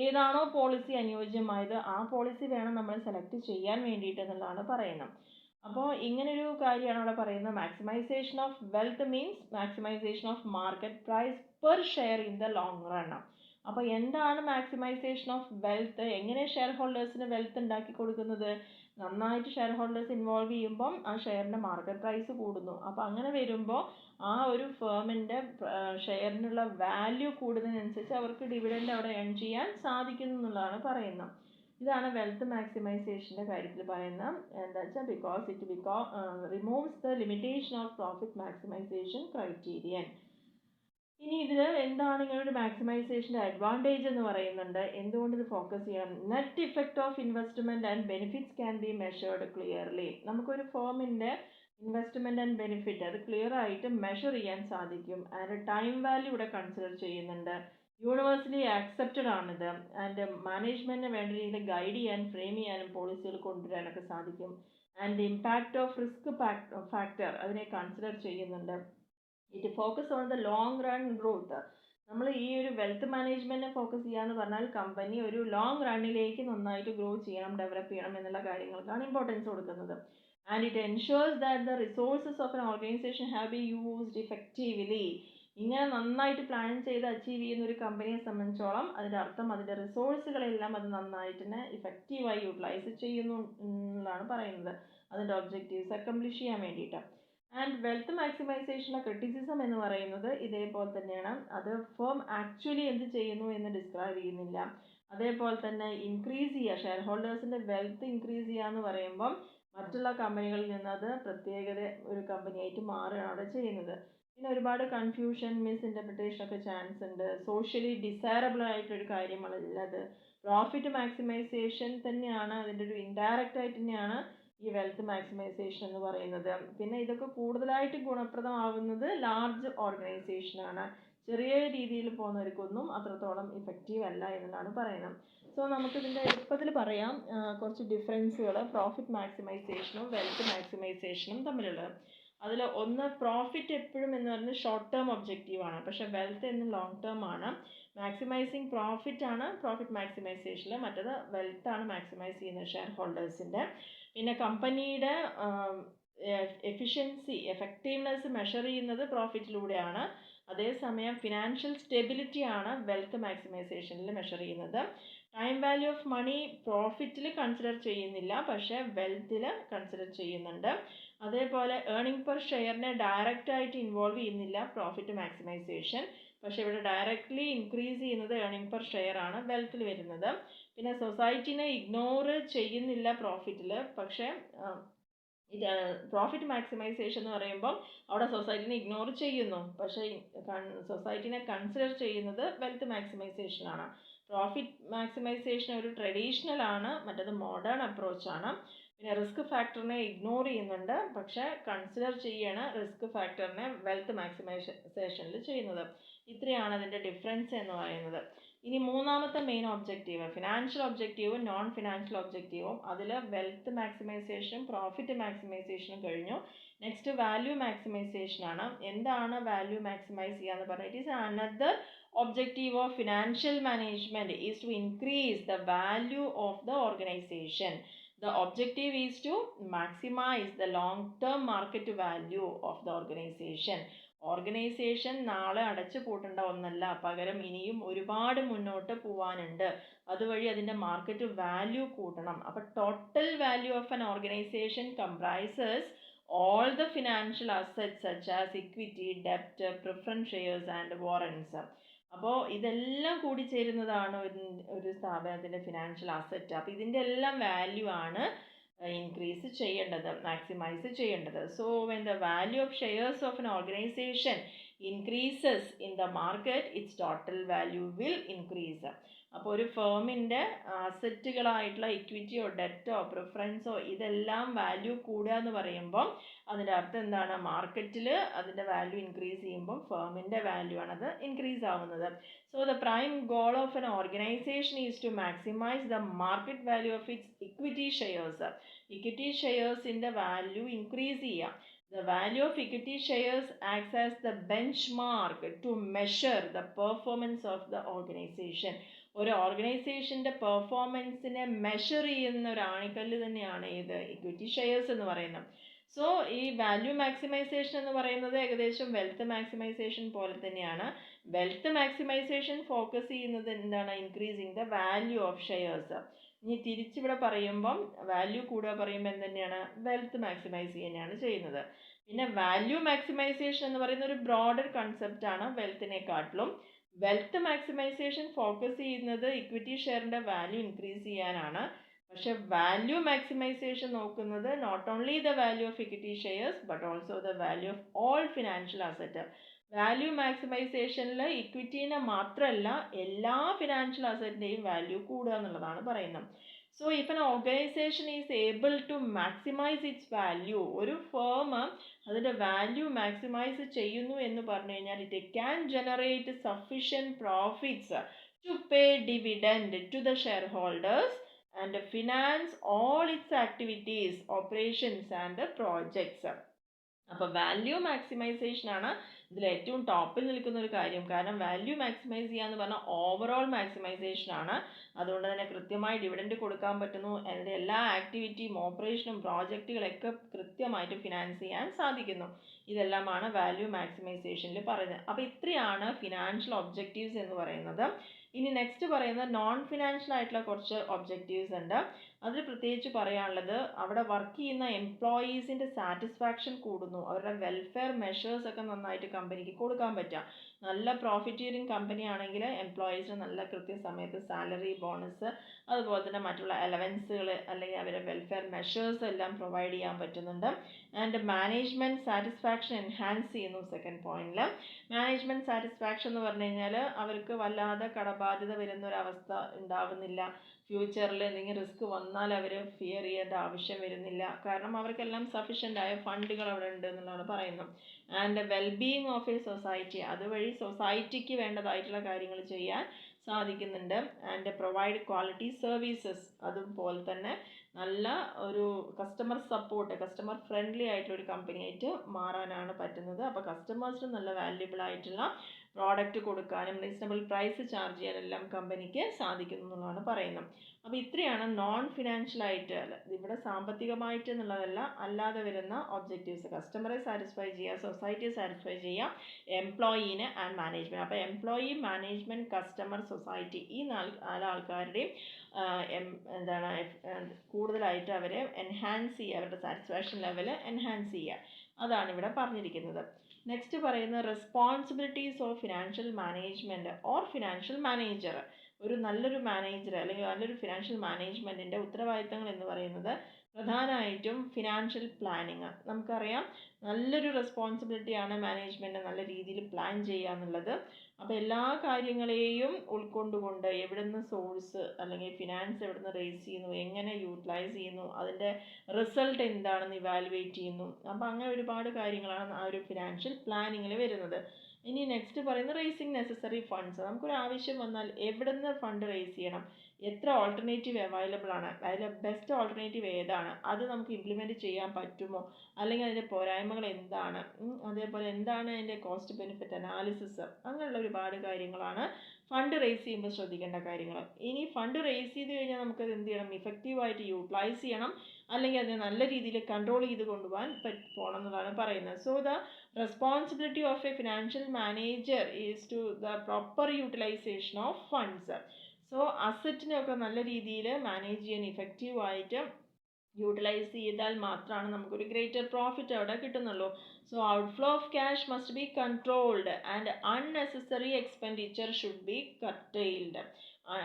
ഏതാണോ പോളിസി അനുയോജ്യമായത് ആ പോളിസി വേണം നമ്മൾ സെലക്ട് ചെയ്യാൻ വേണ്ടിയിട്ട് എന്നുള്ളതാണ് പറയുന്നത്. അപ്പോൾ ഇങ്ങനൊരു കാര്യമാണ് അവിടെ പറയുന്നത്. Maximisation of wealth means maximisation of market price per share in the long run. അപ്പോൾ എന്താണ് മാക്സിമൈസേഷൻ ഓഫ് വെൽത്ത്? എങ്ങനെ ഷെയർ ഹോൾഡേഴ്സിന് വെൽത്ത് ഉണ്ടാക്കി കൊടുക്കുന്നത്? നന്നായിട്ട് ഷെയർ ഹോൾഡേഴ്സ് ഇൻവോൾവ് ചെയ്യുമ്പം ആ ഷെയറിൻ്റെ മാർക്കറ്റ് പ്രൈസ് കൂടുന്നു. അപ്പോൾ അങ്ങനെ വരുമ്പോൾ ആ ഒരു ഫേമിൻ്റെ ഷെയറിനുള്ള വാല്യൂ കൂടുന്നതിനനുസരിച്ച് അവർക്ക് ഡിവിഡൻഡ് അവിടെ ഏൺ ചെയ്യാൻ സാധിക്കുന്നു എന്നുള്ളതാണ് പറയുന്നത്. ഇതാണ് വെൽത്ത് മാക്സിമൈസേഷൻ്റെ കാര്യത്തിൽ പറയുന്നത്. എന്താ വെച്ചാൽ because it removes the limitation of profit maximisation criterion. ഇനി ഇതിൽ എന്താണ് ഇങ്ങനൊരു മാക്സിമൈസേഷൻ്റെ അഡ്വാൻറ്റേജ് എന്ന് പറയുന്നുണ്ട്. എന്തുകൊണ്ട് ഇത് ഫോക്കസ് ചെയ്യണം? Net effect of investment and benefits can be measured clearly. നമുക്കൊരു ഫേമിൻ്റെ ഇൻവെസ്റ്റ്മെൻറ്റ് ആൻഡ് ബെനിഫിറ്റ് അത് ക്ലിയർ ആയിട്ട് മെഷർ ചെയ്യാൻ സാധിക്കും. ആൻഡ് ടൈം വാല്യൂ ഇവിടെ കൺസിഡർ ചെയ്യുന്നുണ്ട്. യൂണിവേഴ്സലി ആക്സെപ്റ്റഡ് ആണിത്. ആൻഡ് മാനേജ്മെൻറ്റിന് വേണ്ട രീതിയിൽ ഗൈഡ് ചെയ്യാൻ ഫ്രെയിം ചെയ്യാനും പോളിസികൾ കൊണ്ടുവരാനൊക്കെ സാധിക്കും. And impact of risk factor അതിനെ കൺസിഡർ ചെയ്യുന്നുണ്ട്. It focus on the long run growth. നമ്മൾ ഈ ഒരു വെൽത്ത് മാനേജ്മെൻറ്റിനെ ഫോക്കസ് ചെയ്യാന്ന് പറഞ്ഞാൽ കമ്പനി ഒരു ലോങ് റണ്ണിലേക്ക് നന്നായിട്ട് ഗ്രോ ചെയ്യണം, ഡെവലപ്പ് ചെയ്യണം എന്നുള്ള കാര്യങ്ങൾക്കാണ് ഇമ്പോർട്ടൻസ് കൊടുക്കുന്നത്. And it ensures that the resources of an organisation have be used effectively. ഇങ്ങനെ നന്നായിട്ട് പ്ലാൻ ചെയ്ത് അച്ചീവ് ചെയ്യുന്ന ഒരു കമ്പനിയെ സംബന്ധിച്ചോളം അതിൻ്റെ അർത്ഥം അതിൻ്റെ റിസോഴ്സുകളെല്ലാം അത് നന്നായിട്ട് തന്നെ ഇഫക്റ്റീവായി യൂട്ടിലൈസ് ചെയ്യുന്നു എന്നാണ് പറയുന്നത്, അതിൻ്റെ ഒബ്ജക്റ്റീവ്സ് അക്കംപ്ലിഷ് ചെയ്യാൻ വേണ്ടിയിട്ട്. ആൻഡ് വെൽത്ത് മാക്സിമൈസേഷനുള്ള ക്രിറ്റിസിസം എന്ന് പറയുന്നത് ഇതേപോലെ തന്നെയാണ്. അത് ഫേം ആക്ച്വലി എന്ത് ചെയ്യുന്നു എന്ന് ഡിസ്ക്രൈബ് ചെയ്യുന്നില്ല. അതേപോലെ തന്നെ ഇൻക്രീസ് ചെയ്യുക, ഷെയർ ഹോൾഡേഴ്സിൻ്റെ വെൽത്ത് ഇൻക്രീസ് ചെയ്യുക എന്ന് പറയുമ്പം മറ്റുള്ള കമ്പനികളിൽ നിന്ന് അത് പ്രത്യേകത ഒരു കമ്പനിയായിട്ട് മാറുകയാണ് അവിടെ ചെയ്യുന്നത്. പിന്നെ ഒരുപാട് കൺഫ്യൂഷൻ, മിസ്ഇൻ്റർപ്രിട്ടേഷൻ ഒക്കെ ചാൻസ് ഉണ്ട്. സോഷ്യലി ഡിസൈറബിൾ ആയിട്ടൊരു കാര്യമല്ല അത്. പ്രോഫിറ്റ് മാക്സിമൈസേഷൻ തന്നെയാണ് അതിൻ്റെ ഒരു ഇൻഡയറക്റ്റ് ആയിട്ട് തന്നെയാണ് ഈ വെൽത്ത് മാക്സിമൈസേഷൻ എന്ന് പറയുന്നത്. പിന്നെ ഇതൊക്കെ കൂടുതലായിട്ട് ഗുണപ്രദമാവുന്നത് ലാർജ് ഓർഗനൈസേഷനാണ്. ചെറിയ രീതിയിൽ പോകുന്നവർക്കൊന്നും അത്രത്തോളം ഇഫക്റ്റീവ് അല്ല എന്നാണ് പറയുന്നത്. സോ നമുക്കിതിൻ്റെ എളുപ്പത്തിൽ പറയാം കുറച്ച് ഡിഫറൻസുകൾ പ്രോഫിറ്റ് മാക്സിമൈസേഷനും വെൽത്ത് മാക്സിമൈസേഷനും തമ്മിലുള്ളത്. അതിൽ ഒന്ന്, പ്രോഫിറ്റ് എപ്പോഴും എന്ന് പറയുന്നത് ഷോർട്ട് ടേം ഒബ്ജക്റ്റീവാണ്, പക്ഷേ വെൽത്ത് എന്ന് ലോങ് ടേം ആണ്. മാക്സിമൈസിങ് പ്രോഫിറ്റ് ആണ് പ്രോഫിറ്റ് മാക്സിമൈസേഷനിൽ, മറ്റത് വെൽത്താണ് മാക്സിമൈസ് ചെയ്യുന്നത് ഷെയർ ഹോൾഡേഴ്സിൻ്റെ. പിന്നെ കമ്പനിയുടെ എഫിഷ്യൻസി, എഫക്റ്റീവ്നെസ് മെഷർ ചെയ്യുന്നത് പ്രോഫിറ്റിലൂടെയാണ്. അതേസമയം ഫിനാൻഷ്യൽ സ്റ്റെബിലിറ്റി ആണ് വെൽത്ത് മാക്സിമൈസേഷനിൽ മെഷർ ചെയ്യുന്നത്. ടൈം വാല്യൂ ഓഫ് മണി പ്രോഫിറ്റിൽ കൺസിഡർ ചെയ്യുന്നില്ല, പക്ഷേ വെൽത്തിൽ കൺസിഡർ ചെയ്യുന്നുണ്ട്. അതേപോലെ ഏർണിംഗ് പെർ ഷെയറിനെ ഡയറക്റ്റായിട്ട് ഇൻവോൾവ് ചെയ്യുന്നില്ല പ്രോഫിറ്റ് മാക്സിമൈസേഷൻ, പക്ഷേ ഇവിടെ ഡയറക്റ്റ്ലി ഇൻക്രീസ് ചെയ്യുന്നത് ഏർണിംഗ് പെർ ഷെയർ ആണ് വെൽത്തിൽ വരുന്നത്. പിന്നെ സൊസൈറ്റിനെ ഇഗ്നോർ ചെയ്യുന്നില്ല പ്രോഫിറ്റിൽ, പക്ഷേ ഇത് പ്രോഫിറ്റ് മാക്സിമൈസേഷൻ എന്ന് പറയുമ്പം അവിടെ സൊസൈറ്റിനെ ഇഗ്നോർ ചെയ്യുന്നു, പക്ഷേ സൊസൈറ്റിനെ കൺസിഡർ ചെയ്യുന്നത് വെൽത്ത് മാക്സിമൈസേഷനാണ്. പ്രോഫിറ്റ് മാക്സിമൈസേഷൻ ഒരു ട്രഡീഷണൽ ആണ്, മറ്റത് മോഡേൺ അപ്രോച്ചാണ്. പിന്നെ റിസ്ക് ഫാക്ടറിനെ ഇഗ്നോർ ചെയ്യുന്നുണ്ട്, പക്ഷേ കൺസിഡർ ചെയ്യാണ് റിസ്ക് ഫാക്ടറിനെ വെൽത്ത് മാക്സിമൈസേഷനിൽ ചെയ്യുന്നത്. ഇത്രയാണ് അതിൻ്റെ ഡിഫറൻസ് എന്ന് പറയുന്നത്. ഇനി മൂന്നാമത്തെ മെയിൻ ഒബ്ജക്റ്റീവ്, ഫിനാൻഷ്യൽ ഒബ്ജക്റ്റീവും നോൺ ഫിനാൻഷ്യൽ ഒബ്ജക്റ്റീവും. അതിൽ വെൽത്ത് മാക്സിമൈസേഷനും പ്രോഫിറ്റ് മാക്സിമൈസേഷനും കഴിഞ്ഞു. നെക്സ്റ്റ് വാല്യൂ മാക്സിമൈസേഷൻ ആണ്. എന്താണ് വാല്യൂ മാക്സിമൈസ് ചെയ്യുക എന്ന് പറഞ്ഞാൽ, it is another objective of financial management is to increase the value of the organization. The objective is to maximize the long-term market value of the organization. Organisation നാളെ അടച്ചു പൂട്ടേണ്ട ഒന്നല്ല, പകരം ഇനിയും ഒരുപാട് മുന്നോട്ട് പോവാനുണ്ട്. അതുവഴി അതിൻ്റെ മാർക്കറ്റ് വാല്യൂ കൂട്ടണം. അപ്പോൾ total value of an organisation comprises all the financial assets such as equity, debt, preference shares and warrants. അപ്പോൾ ഇതെല്ലാം കൂടി ചേരുന്നതാണ് ഒരു സ്ഥാപനത്തിൻ്റെ ഫിനാൻഷ്യൽ അസറ്റ്. അപ്പോൾ ഇതിൻ്റെ എല്ലാം വാല്യൂ ആണ് ഇൻക്രീസ് ചെയ്യേണ്ടത്, മാക്സിമൈസ് ചെയ്യേണ്ടത്. So when the value of shares of an organisation increases in the market, it's total value will increase. അപ്പോൾ ഒരു ഫേമിൻ്റെ അസറ്റുകളായിട്ടുള്ള ഇക്വിറ്റിയോ ഡെറ്റോ പ്രിഫറൻസോ ഇതെല്ലാം വാല്യൂ കൂടുക എന്ന് പറയുമ്പം അതിൻ്റെ അർത്ഥം എന്താണ്? മാർക്കറ്റിൽ അതിൻ്റെ വാല്യൂ ഇൻക്രീസ് ചെയ്യുമ്പം ഫേമിൻ്റെ വാല്യൂ ആണത് ഇൻക്രീസ് ആവുന്നത്. So the prime goal of an organisation is to maximise the market value of its equity shares. ഇക്വിറ്റി ഷെയർസിൻ്റെ വാല്യൂ ഇൻക്രീസ് ചെയ്യുക. The value of equity shares acts as the benchmark to measure the performance of the organization. ഒരു ഓർഗനൈസേഷൻ്റെ പെർഫോമൻസിനെ measure ചെയ്യുന്ന ഒരു ആണിക്കല്ല് തന്നെയാണ് ഇത് equity shares എന്ന് പറയുന്നത്. സോ ഈ വാല്യൂ മാക്സിമൈസേഷൻ എന്ന് പറയുന്നത് ഏകദേശം വെൽത്ത് മാക്സിമൈസേഷൻ പോലെ തന്നെയാണ്. വെൽത്ത് മാക്സിമൈസേഷൻ ഫോക്കസ് ചെയ്യുന്നത് എന്താണ്? Increasing the value of shares. ഇനി തിരിച്ചിവിടെ പറയുമ്പം വാല്യൂ കൂടുക പറയുമ്പോൾ എന്തുതന്നെയാണ്? വെൽത്ത് മാക്സിമൈസ് തന്നെയാണ് ചെയ്യുന്നത്. പിന്നെ വാല്യൂ മാക്സിമൈസേഷൻ എന്ന് പറയുന്ന ഒരു ബ്രോഡർ കൺസെപ്റ്റാണ് വെൽത്തിനെക്കാട്ടിലും. വെൽത്ത് മാക്സിമൈസേഷൻ ഫോക്കസ് ചെയ്യുന്നത് ഇക്വിറ്റി ഷെയറിൻ്റെ വാല്യൂ ഇൻക്രീസ് ചെയ്യാനാണ്. പക്ഷെ വാല്യൂ മാക്സിമൈസേഷൻ നോക്കുന്നത് not only the value of equity shares but also the value of all financial asset. Value മാക്സിമൈസേഷനിൽ ഇക്വിറ്റീനെ മാത്രമല്ല എല്ലാ ഫിനാൻഷ്യൽ അസറ്റിൻ്റെയും വാല്യൂ കൂടുക എന്നുള്ളതാണ് പറയുന്നത്. So if an organisation is able to maximise its value, ഒരു ഫേം അതിൻ്റെ വാല്യൂ മാക്സിമൈസ് ചെയ്യുന്നു എന്ന് പറഞ്ഞു കഴിഞ്ഞാൽ it can generate sufficient profits to pay dividend to the shareholders and finance all its activities, operations and projects. അപ്പോൾ value മാക്സിമൈസേഷനാണ് ഇതിൽ ഏറ്റവും ടോപ്പിൽ നിൽക്കുന്ന ഒരു കാര്യം. കാരണം വാല്യൂ മാക്സിമൈസ് ചെയ്യുക എന്ന് പറഞ്ഞാൽ ഓവറോൾ മാക്സിമൈസേഷനാണ്. അതുകൊണ്ട് തന്നെ കൃത്യമായി ഡിവിഡൻഡ് കൊടുക്കാൻ പറ്റുന്നു. അതിൻ്റെ എല്ലാ ആക്ടിവിറ്റിയും ഓപ്പറേഷനും പ്രോജക്റ്റുകളൊക്കെ കൃത്യമായിട്ട് ഫിനാൻസ് ചെയ്യാൻ സാധിക്കുന്നു. ഇതെല്ലാമാണ് വാല്യൂ മാക്സിമൈസേഷനിൽ പറയുന്നത്. അപ്പോൾ ഇത്രയാണ് ഫിനാൻഷ്യൽ ഒബ്ജക്റ്റീവ്സ് എന്ന് പറയുന്നത്. ഇനി നെക്സ്റ്റ് പറയുന്നത് നോൺ ഫിനാൻഷ്യൽ ആയിട്ടുള്ള കുറച്ച് ഒബ്ജക്റ്റീവ്സ് ഉണ്ട്. അതിൽ പ്രത്യേകിച്ച് പറയാനുള്ളത് അവിടെ വർക്ക് ചെയ്യുന്ന എംപ്ലോയീസിൻ്റെ സാറ്റിസ്ഫാക്ഷൻ കൂടുന്നു, അവരുടെ വെൽഫെയർ മെഷേഴ്സ് ഒക്കെ നന്നായിട്ട് കമ്പനിക്ക് കൊടുക്കാൻ പറ്റുക. നല്ല പ്രോഫിറ്റീറിങ് കമ്പനി ആണെങ്കിൽ എംപ്ലോയീസിന് നല്ല കൃത്യസമയത്ത് സാലറി, ബോണസ്, അതുപോലെ തന്നെ മറ്റുള്ള അലവൻസുകൾ അല്ലെങ്കിൽ അവരുടെ വെൽഫെയർ മെഷേഴ്സ് എല്ലാം പ്രൊവൈഡ് ചെയ്യാൻ പറ്റുന്നുണ്ട്. ആൻഡ് മാനേജ്മെൻറ്റ് സാറ്റിസ്ഫാക്ഷൻ എൻഹാൻസ് ചെയ്യുന്നു. സെക്കൻഡ് പോയിന്റിൽ മാനേജ്മെൻറ്റ് സാറ്റിസ്ഫാക്ഷൻ എന്ന് പറഞ്ഞു കഴിഞ്ഞാൽ അവർക്ക് വല്ലാതെ കടബാധ്യത വരുന്നൊരവസ്ഥ ഉണ്ടാവുന്നില്ല. ഫ്യൂച്ചറിൽ എന്തെങ്കിലും റിസ്ക് വന്നാൽ അവർ ഫിയർ ചെയ്യേണ്ട ആവശ്യം വരുന്നില്ല. കാരണം അവർക്കെല്ലാം സഫീഷ്യൻ്റായ ഫണ്ടുകൾ അവിടെ ഉണ്ട് എന്നുള്ളതാണ് പറയുന്നത്. And wellbeing of A society, അതുവഴി സൊസൈറ്റിക്ക് വേണ്ടതായിട്ടുള്ള കാര്യങ്ങൾ ചെയ്യാൻ സാധിക്കുന്നുണ്ട്. ആൻഡ് പ്രൊവൈഡ് ക്വാളിറ്റി സർവീസസ്, അതുപോലെ തന്നെ നല്ല ഒരു കസ്റ്റമർ സപ്പോർട്ട്, കസ്റ്റമർ ഫ്രണ്ട്ലി ആയിട്ടുള്ള ഒരു കമ്പനിയായിട്ട് മാറാനാണ് പറ്റുന്നത്. അപ്പോൾ കസ്റ്റമേഴ്സിന് നല്ല വാല്യുബിൾ ആയിട്ടുള്ള പ്രോഡക്റ്റ് കൊടുക്കാനും റീസണബിൾ പ്രൈസ് ചാർജ് ചെയ്യാനെല്ലാം കമ്പനിക്ക് സാധിക്കുന്നു എന്നുള്ളതാണ് പറയുന്നത്. അപ്പോൾ ഇത്രയാണ് നോൺ ഫിനാൻഷ്യൽ ആയിട്ട്, ഇവിടെ സാമ്പത്തികമായിട്ട് എന്നുള്ളതല്ല, അല്ലാതെ വരുന്ന ഒബ്ജക്റ്റീവ്സ്. കസ്റ്റമറെ സാറ്റിസ്ഫൈ ചെയ്യുക, സൊസൈറ്റിയെ സാറ്റിസ്ഫൈ ചെയ്യുക, എംപ്ലോയീനെ ആൻഡ് മാനേജ്മെൻറ്റ്. അപ്പോൾ എംപ്ലോയി, മാനേജ്മെൻറ്റ്, കസ്റ്റമർ, സൊസൈറ്റി, ഈ നാല് ആൾക്കാരുടെയും എന്താണ് കൂടുതലായിട്ട് അവരെ എൻഹാൻസ് ചെയ്യുക, അവരുടെ സാറ്റിസ്ഫാക്ഷൻ ലെവൽ എൻഹാൻസ് ചെയ്യുക. അതാണ് ഇവിടെ പറഞ്ഞിരിക്കുന്നത്. നെക്സ്റ്റ് പറയുന്നത് responsibilities of financial management or financial manager. ഒരു നല്ലൊരു മാനേജർ അല്ലെങ്കിൽ നല്ലൊരു ഫിനാൻഷ്യൽ മാനേജ്മെൻറ്റിൻ്റെ ഉത്തരവാദിത്തങ്ങൾ എന്ന് പറയുന്നത് പ്രധാനമായിട്ടും ഫിനാൻഷ്യൽ പ്ലാനിങ്. നമുക്കറിയാം നല്ലൊരു റെസ്പോൺസിബിലിറ്റിയാണ് മാനേജ്മെൻറ്റ് നല്ല രീതിയിൽ പ്ലാൻ ചെയ്യുക എന്നുള്ളത്. അപ്പോൾ എല്ലാ കാര്യങ്ങളെയും ഉൾക്കൊണ്ടുകൊണ്ട് എവിടുന്ന് സോഴ്സ് അല്ലെങ്കിൽ ഫിനാൻസ് എവിടുന്ന് റേസ് ചെയ്യുന്നു, എങ്ങനെ യൂട്ടിലൈസ് ചെയ്യുന്നു, അതിൻ്റെ റിസൾട്ട് എന്താണെന്ന് ഇവാലുവേറ്റ് ചെയ്യുന്നു. അപ്പോൾ അങ്ങനെ ഒരുപാട് കാര്യങ്ങളാണ് ആ ഒരു ഫിനാൻഷ്യൽ പ്ലാനിങ്ങിൽ വരുന്നത്. ഇനി നെക്സ്റ്റ് പറയുന്നത് റേസിങ് നെസസറി ഫണ്ട്സ്. നമുക്കൊരു ആവശ്യം വന്നാൽ എവിടുന്ന് ഫണ്ട് റേസ് ചെയ്യണം, എത്ര ഓൾട്ടർനേറ്റീവ് അവൈലബിൾ ആണ്, അതിൽ ബെസ്റ്റ് ഓൾട്ടർനേറ്റീവ് ഏതാണ്, അത് നമുക്ക് ഇംപ്ലിമെൻറ്റ് ചെയ്യാൻ പറ്റുമോ, അല്ലെങ്കിൽ അതിൻ്റെ പോരായ്മകൾ എന്താണ്, അതേപോലെ എന്താണ് അതിൻ്റെ കോസ്റ്റ് ബെനിഫിറ്റ് അനാലിസിസ്, അങ്ങനെയുള്ള ഒരുപാട് കാര്യങ്ങളാണ് ഫണ്ട് റേസ് ചെയ്യുമ്പോൾ ശ്രദ്ധിക്കേണ്ട കാര്യങ്ങൾ. ഇനി ഫണ്ട് റേസ് ചെയ്ത് കഴിഞ്ഞാൽ നമുക്കത് എന്ത് ചെയ്യണം, ഇഫക്റ്റീവായിട്ട് യൂട്ടിലൈസ് ചെയ്യണം, അല്ലെങ്കിൽ അതിനെ നല്ല രീതിയിൽ കൺട്രോൾ ചെയ്ത് കൊണ്ടുപോകാൻ പോകണം എന്നതാണ് പറയുന്നത്. So the responsibility of a financial manager is to the proper utilisation of funds. So അസറ്റിനെയൊക്കെ നല്ല രീതിയിൽ മാനേജ് ചെയ്യാൻ ഇഫക്റ്റീവായിട്ട് യൂട്ടിലൈസ് ചെയ്താൽ മാത്രമാണ് നമുക്കൊരു ഗ്രേറ്റർ പ്രോഫിറ്റ് അവിടെ കിട്ടുന്നുള്ളൂ. So outflow of cash must be controlled and unnecessary expenditure should be curtailed.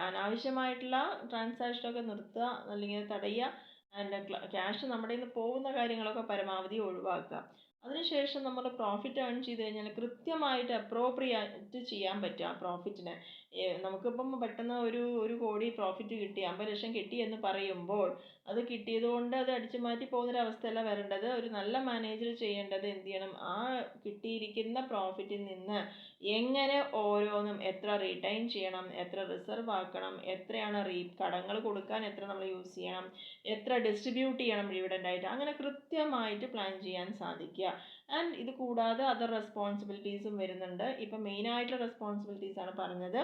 അനാവശ്യമായിട്ടുള്ള ട്രാൻസാക്ഷനൊക്കെ നിർത്തുക അല്ലെങ്കിൽ തടയുക, ആൻഡ് ക്യാഷ് നമ്മുടെ നിന്ന് പോകുന്ന കാര്യങ്ങളൊക്കെ പരമാവധി ഒഴിവാക്കുക. അതിനുശേഷം നമ്മൾ പ്രോഫിറ്റ് ഏൺ ചെയ്ത് കഴിഞ്ഞാൽ കൃത്യമായിട്ട് അപ്രോപ്രിയേറ്റ് ചെയ്യാൻ പറ്റുക ആ പ്രോഫിറ്റിനെ. നമുക്കിപ്പം പെട്ടെന്ന് ഒരു കോടി പ്രോഫിറ്റ് കിട്ടി, 50 ലക്ഷം കിട്ടി എന്ന് പറയുമ്പോൾ അത് കിട്ടിയത് കൊണ്ട് അത് അടിച്ചു മാറ്റി പോകുന്നൊരവസ്ഥയല്ല വരേണ്ടത്. ഒരു നല്ല മാനേജർ ചെയ്യേണ്ടത് എന്ത് ചെയ്യണം, ആ കിട്ടിയിരിക്കുന്ന പ്രോഫിറ്റിൽ നിന്ന് എങ്ങനെ ഓരോന്നും എത്ര റീറ്റൈൻ ചെയ്യണം, എത്ര റിസർവ് ആക്കണം, എത്രയാണ് കടങ്ങൾ കൊടുക്കാൻ എത്ര നമ്മൾ യൂസ് ചെയ്യണം, എത്ര ഡിസ്ട്രിബ്യൂട്ട് ചെയ്യണം ഡിവിഡൻ്റ് ആയിട്ട്, അങ്ങനെ കൃത്യമായിട്ട് പ്ലാൻ ചെയ്യാൻ സാധിക്കുക. ആൻഡ് ഇത് കൂടാതെ അതർ റെസ്പോൺസിബിലിറ്റീസും വരുന്നുണ്ട്. ഇപ്പം മെയിനായിട്ടുള്ള റെസ്പോൺസിബിലിറ്റീസ് ആണ് പറഞ്ഞത്.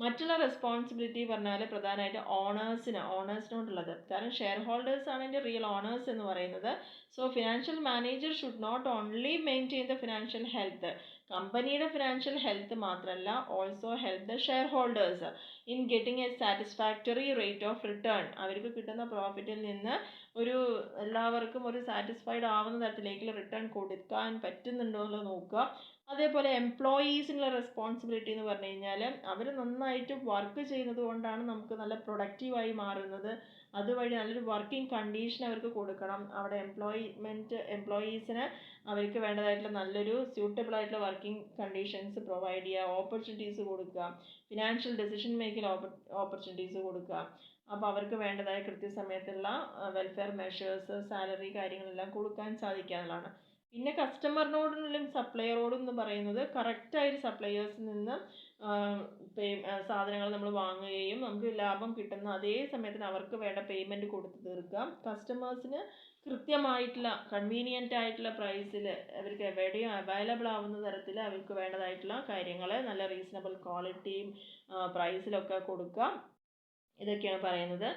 മറ്റുള്ള റെസ്പോൺസിബിലിറ്റി പറഞ്ഞാൽ പ്രധാനമായിട്ട് ഓണേഴ്സിനോടുള്ളത്. കാരണം ഷെയർ ഹോൾഡേഴ്സ് ആണ് എൻ്റെ റിയൽ ഓണേഴ്സ് എന്ന് പറയുന്നത്. So financial manager should not only maintain the financial health, കമ്പനിയുടെ ഫിനാൻഷ്യൽ ഹെൽത്ത് മാത്രമല്ല, also help the shareholders in getting a satisfactory rate of return. അവർക്ക് കിട്ടുന്ന പ്രോഫിറ്റിൽ നിന്ന് എല്ലാവർക്കും ഒരു സാറ്റിസ്ഫൈഡ് ആവുന്ന തരത്തിലേക്ക് റിട്ടേൺ കൊടുക്കാൻ പറ്റുന്നുണ്ടോ എന്നുള്ളത് നോക്കുക. അതേപോലെ എംപ്ലോയീസിനുള്ള റെസ്പോൺസിബിലിറ്റി എന്ന് പറഞ്ഞു കഴിഞ്ഞാൽ അവർ നന്നായിട്ട് വർക്ക് ചെയ്യുന്നത് കൊണ്ടാണ് നമുക്ക് നല്ല പ്രൊഡക്റ്റീവായി മാറുന്നത്. അതുവഴി നല്ലൊരു വർക്കിംഗ് കണ്ടീഷൻ അവർക്ക് കൊടുക്കണം. അവിടെ എംപ്ലോയീസിന് അവർക്ക് വേണ്ടതായിട്ടുള്ള നല്ലൊരു സ്യൂട്ടബിൾ ആയിട്ടുള്ള വർക്കിംഗ് കണ്ടീഷൻസ് പ്രൊവൈഡ് ചെയ്യുക, ഓപ്പർച്യൂണിറ്റീസ് കൊടുക്കുക, ഫിനാൻഷ്യൽ ഡെസിഷൻ മേക്കിംഗ് ഓപ്പർച്യൂണിറ്റീസ് കൊടുക്കുക. അപ്പോൾ അവർക്ക് വേണ്ടതായ കൃത്യസമയത്തുള്ള വെൽഫെയർ മെഷേഴ്സ്, സാലറി കാര്യങ്ങളെല്ലാം കൊടുക്കാൻ സാധിക്കുക എന്നുള്ളതാണ്. പിന്നെ കസ്റ്റമറിനോടും സപ്ലയറോടും എന്ന് പറയുന്നത് കറക്റ്റായിട്ട് സപ്ലയേഴ്സിൽ നിന്ന് സാധനങ്ങൾ നമ്മൾ വാങ്ങുകയും നമുക്ക് ലാഭം കിട്ടുന്ന അതേ സമയത്തിന് അവർക്ക് വേണ്ട പേയ്മെൻറ്റ് കൊടുത്ത് തീർക്കാം. കസ്റ്റമേഴ്സിന് കൃത്യമായിട്ടുള്ള കൺവീനിയൻ്റ് ആയിട്ടുള്ള പ്രൈസിൽ അവർക്ക് എവിടെയും അവൈലബിൾ ആവുന്ന തരത്തിൽ അവർക്ക് വേണ്ടതായിട്ടുള്ള കാര്യങ്ങൾ നല്ല റീസണബിൾ ക്വാളിറ്റിയും പ്രൈസിലൊക്കെ കൊടുക്കുക. ഇതൊക്കെയാണ് പറയുന്നത്.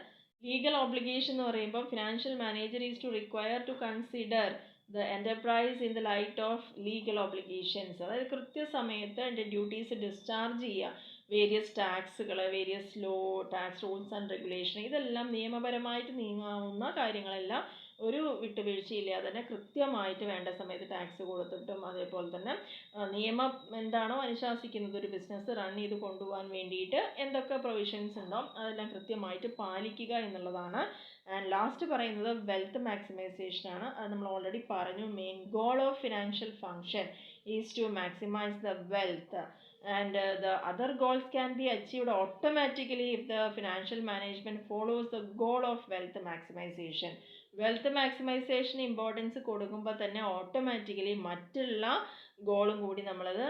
ലീഗൽ ഓബ്ലിഗേഷൻ എന്ന് പറയുമ്പോൾ financial manager is to require to consider the enterprise in the light of legal obligations. അതായത് കൃത്യസമയത്ത് അതിൻ്റെ ഡ്യൂട്ടീസ് ഡിസ്ചാർജ് ചെയ്യുക. വേരിയസ് ടാക്സുകൾ, various tax rules and regulation, ഇതെല്ലാം നിയമപരമായിട്ട് നീങ്ങാവുന്ന കാര്യങ്ങളെല്ലാം ഒരു വിട്ടുവീഴ്ചയില്ലാതെ തന്നെ കൃത്യമായിട്ട് വേണ്ട സമയത്ത് ടാക്സ് കൊടുത്തിട്ടും, അതേപോലെ തന്നെ നിയമം എന്താണോ അനുശാസിക്കുന്നത് ഒരു ബിസിനസ് റൺ ചെയ്ത് കൊണ്ടുപോകാൻ വേണ്ടിയിട്ട് എന്തൊക്കെ പ്രൊവിഷൻസ് ഉണ്ടോ അതെല്ലാം കൃത്യമായിട്ട് പാലിക്കുക എന്നുള്ളതാണ്. ആൻഡ് ലാസ്റ്റ് പറയുന്നത് വെൽത്ത് മാക്സിമൈസേഷൻ ആണ്. അത് നമ്മൾ ഓൾറെഡി പറഞ്ഞു. Main goal of financial function is to maximise the wealth, and the other goals can be achieved automatically if the financial management follows the goal of wealth maximization. Wealth maximisation importance കൊടുക്കുമ്പോൾ തന്നെ automatically മറ്റുള്ള ഗോളും കൂടി നമ്മളത്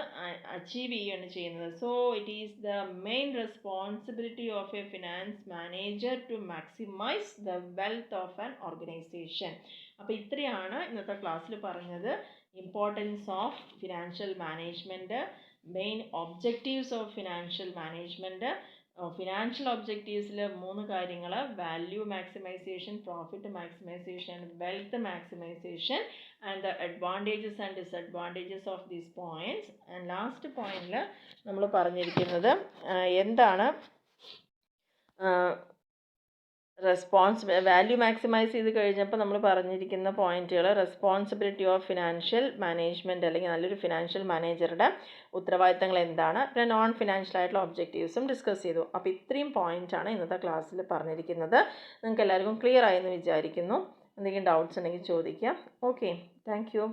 achieve ചെയ്യുകയാണ് ചെയ്യുന്നത്. So it is the main responsibility of a finance manager to maximise the wealth of an organisation. അപ്പോൾ ഇത്രയാണ് ഇന്നത്തെ ക്ലാസ്സിൽ പറഞ്ഞത്. Importance of financial management, main objectives of financial management. Financial ഒബ്ജക്റ്റീവ്സിൽ 3 കാര്യങ്ങൾ: value maximisation, profit maximisation and wealth maximisation, and the advantages and disadvantages of these points. And last പോയിന്റിൽ നമ്മൾ പറഞ്ഞിരിക്കുന്നത് എന്താണ് വാല്യൂ മാക്സിമൈസ് ചെയ്ത് കഴിഞ്ഞപ്പോൾ നമ്മൾ പറഞ്ഞിരിക്കുന്ന പോയിന്റുകൾ റെസ്പോൺസിബിലിറ്റി ഓഫ് ഫിനാൻഷ്യൽ മാനേജ്മെൻറ്റ്, അല്ലെങ്കിൽ നല്ലൊരു ഫിനാൻഷ്യൽ മാനേജറുടെ ഉത്തരവാദിത്തങ്ങൾ എന്താണ്, പിന്നെ നോൺ ഫിനാൻഷ്യൽ ആയിട്ടുള്ള ഒബ്ജക്റ്റീവ്സും ഡിസ്കസ് ചെയ്തു. അപ്പോൾ ഇത്രയും പോയിൻ്റാണ് ഇന്നത്തെ ക്ലാസ്സിൽ പറഞ്ഞിരിക്കുന്നത്. നിങ്ങൾക്ക് എല്ലാവർക്കും ക്ലിയർ ആയെന്ന് വിചാരിക്കുന്നു. എന്തെങ്കിലും ഡൗട്ട്സ് ഉണ്ടെങ്കിൽ ചോദിക്കാം. Okay, thank you.